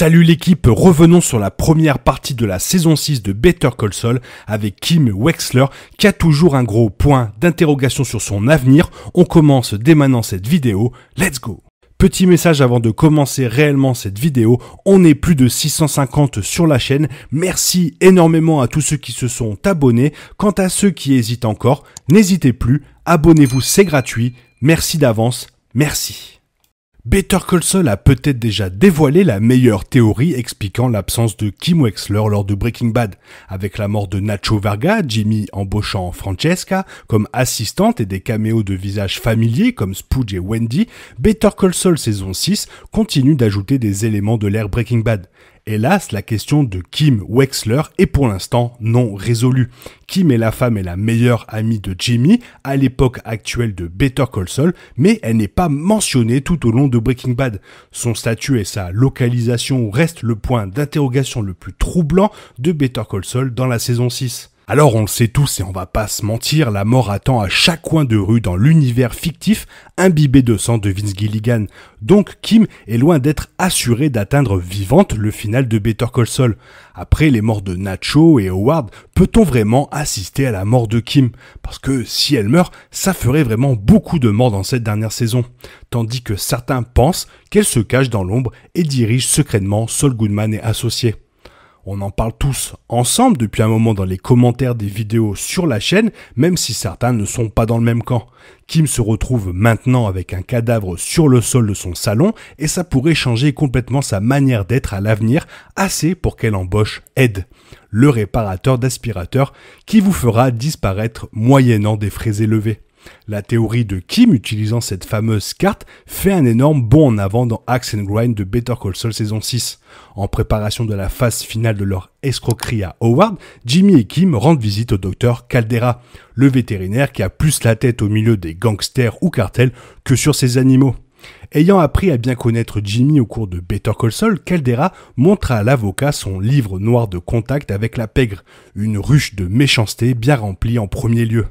Salut l'équipe, revenons sur la première partie de la saison 6 de Better Call Saul avec Kim Wexler qui a toujours un gros point d'interrogation sur son avenir. On commence dès maintenant cette vidéo, let's go! Petit message avant de commencer réellement cette vidéo, on est plus de 650 sur la chaîne, merci énormément à tous ceux qui se sont abonnés. Quant à ceux qui hésitent encore, n'hésitez plus, abonnez-vous, c'est gratuit, merci d'avance, merci. Better Call Saul a peut-être déjà dévoilé la meilleure théorie expliquant l'absence de Kim Wexler lors de Breaking Bad. Avec la mort de Nacho Varga, Jimmy embauchant Francesca comme assistante et des caméos de visages familiers comme Spooge et Wendy, Better Call Saul saison 6 continue d'ajouter des éléments de l'ère Breaking Bad. Hélas, la question de Kim Wexler est pour l'instant non résolue. Kim est la femme et la meilleure amie de Jimmy à l'époque actuelle de Better Call Saul, mais elle n'est pas mentionnée tout au long de Breaking Bad. Son statut et sa localisation restent le point d'interrogation le plus troublant de Better Call Saul dans la saison 6. Alors on le sait tous et on va pas se mentir, la mort attend à chaque coin de rue dans l'univers fictif imbibé de sang de Vince Gilligan. Donc Kim est loin d'être assurée d'atteindre vivante le final de Better Call Saul. Après les morts de Nacho et Howard, peut-on vraiment assister à la mort de Kim? Parce que si elle meurt, ça ferait vraiment beaucoup de morts dans cette dernière saison. Tandis que certains pensent qu'elle se cache dans l'ombre et dirige secrètement Saul Goodman et associés. On en parle tous ensemble depuis un moment dans les commentaires des vidéos sur la chaîne, même si certains ne sont pas dans le même camp. Kim se retrouve maintenant avec un cadavre sur le sol de son salon et ça pourrait changer complètement sa manière d'être à l'avenir, assez pour qu'elle embauche Ed, le réparateur d'aspirateurs qui vous fera disparaître moyennant des frais élevés. La théorie de Kim utilisant cette fameuse carte fait un énorme bond en avant dans Axe and Grind de Better Call Saul saison 6. En préparation de la phase finale de leur escroquerie à Howard, Jimmy et Kim rendent visite au docteur Caldera, le vétérinaire qui a plus la tête au milieu des gangsters ou cartels que sur ses animaux. Ayant appris à bien connaître Jimmy au cours de Better Call Saul, Caldera montre à l'avocat son livre noir de contact avec la pègre, une ruche de méchanceté bien remplie en premier lieu.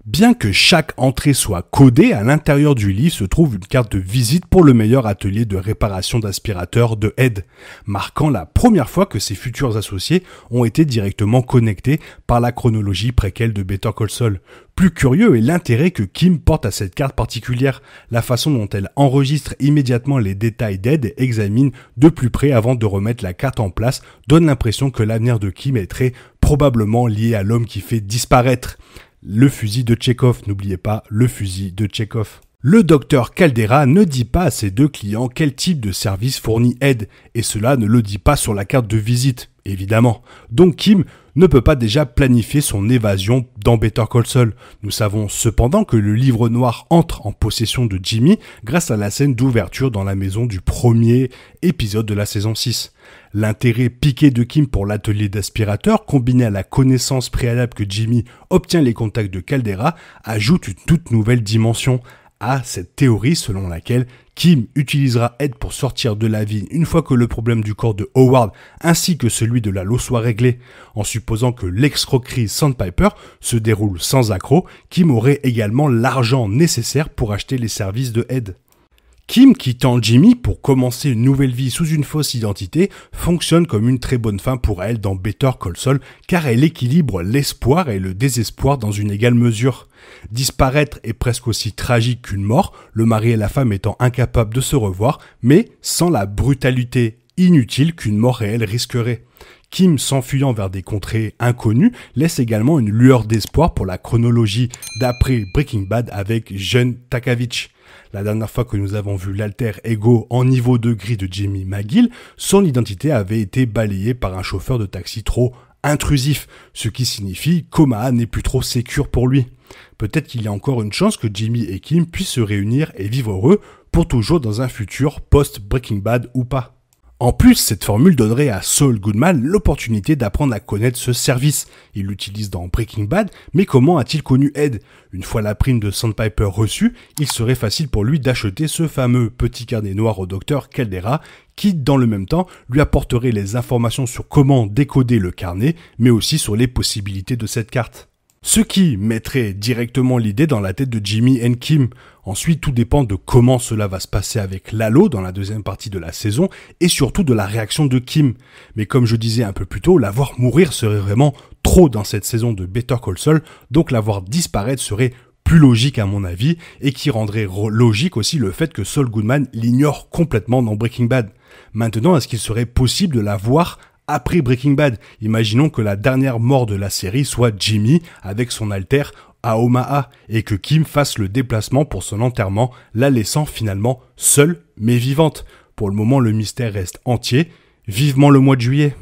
Bien que chaque entrée soit codée, à l'intérieur du livre se trouve une carte de visite pour le meilleur atelier de réparation d'aspirateurs de Ed, marquant la première fois que ses futurs associés ont été directement connectés par la chronologie préquelle de Better Call Saul. Plus curieux est l'intérêt que Kim porte à cette carte particulière, la façon dont elle enregistre immédiatement les détails d'Ed et examine de plus près avant de remettre la carte en place, donne l'impression que l'avenir de Kim est très probablement lié à l'homme qui fait disparaître le fusil de Tchekhov, n'oubliez pas le fusil de Tchekhov. Le docteur Caldera ne dit pas à ses deux clients quel type de service fournit Ed, et cela ne le dit pas sur la carte de visite, évidemment. Donc Kim ne peut pas déjà planifier son évasion dans Better Call Saul. Nous savons cependant que le livre noir entre en possession de Jimmy grâce à la scène d'ouverture dans la maison du premier épisode de la saison 6. L'intérêt piqué de Kim pour l'atelier d'aspirateur, combiné à la connaissance préalable que Jimmy obtient les contacts de Caldera, ajoute une toute nouvelle dimension à cette théorie selon laquelle Kim utilisera Ed pour sortir de la ville une fois que le problème du corps de Howard ainsi que celui de Lalo soit réglé. En supposant que l'escroquerie Sandpiper se déroule sans accroc, Kim aurait également l'argent nécessaire pour acheter les services de Ed. Kim quittant Jimmy pour commencer une nouvelle vie sous une fausse identité fonctionne comme une très bonne fin pour elle dans Better Call Saul car elle équilibre l'espoir et le désespoir dans une égale mesure. Disparaître est presque aussi tragique qu'une mort, le mari et la femme étant incapables de se revoir, mais sans la brutalité inutile qu'une mort réelle risquerait. Kim s'enfuyant vers des contrées inconnues laisse également une lueur d'espoir pour la chronologie d'après Breaking Bad avec John Takovich. La dernière fois que nous avons vu l'alter ego en niveau de gris de Jimmy McGill, son identité avait été balayée par un chauffeur de taxi trop intrusif, ce qui signifie qu'Omaha n'est plus trop sécure pour lui. Peut-être qu'il y a encore une chance que Jimmy et Kim puissent se réunir et vivre heureux pour toujours dans un futur post-Breaking Bad ou pas. En plus, cette formule donnerait à Saul Goodman l'opportunité d'apprendre à connaître ce service. Il l'utilise dans Breaking Bad, mais comment a-t-il connu Ed? Une fois la prime de Sandpiper reçue, il serait facile pour lui d'acheter ce fameux petit carnet noir au docteur Caldera, qui, dans le même temps, lui apporterait les informations sur comment décoder le carnet, mais aussi sur les possibilités de cette carte. Ce qui mettrait directement l'idée dans la tête de Jimmy et Kim. Ensuite, tout dépend de comment cela va se passer avec Lalo dans la deuxième partie de la saison et surtout de la réaction de Kim. Mais comme je disais un peu plus tôt, la voir mourir serait vraiment trop dans cette saison de Better Call Saul, donc la voir disparaître serait plus logique à mon avis et qui rendrait logique aussi le fait que Saul Goodman l'ignore complètement dans Breaking Bad. Maintenant, est-ce qu'il serait possible de la voir après Breaking Bad? Imaginons que la dernière mort de la série soit Jimmy avec son alter à Omaha et que Kim fasse le déplacement pour son enterrement, la laissant finalement seule mais vivante. Pour le moment, le mystère reste entier. Vivement le mois de juillet.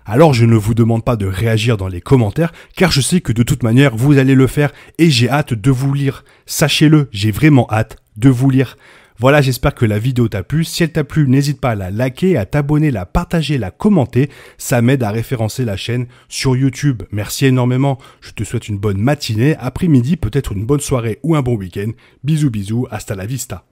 Alors je ne vous demande pas de réagir dans les commentaires car je sais que de toute manière vous allez le faire et j'ai hâte de vous lire. Sachez-le, j'ai vraiment hâte de vous lire. Voilà, j'espère que la vidéo t'a plu. Si elle t'a plu, n'hésite pas à la liker, à t'abonner, la partager, la commenter. Ça m'aide à référencer la chaîne sur YouTube. Merci énormément. Je te souhaite une bonne matinée, après-midi, peut-être une bonne soirée ou un bon week-end. Bisous bisous, hasta la vista.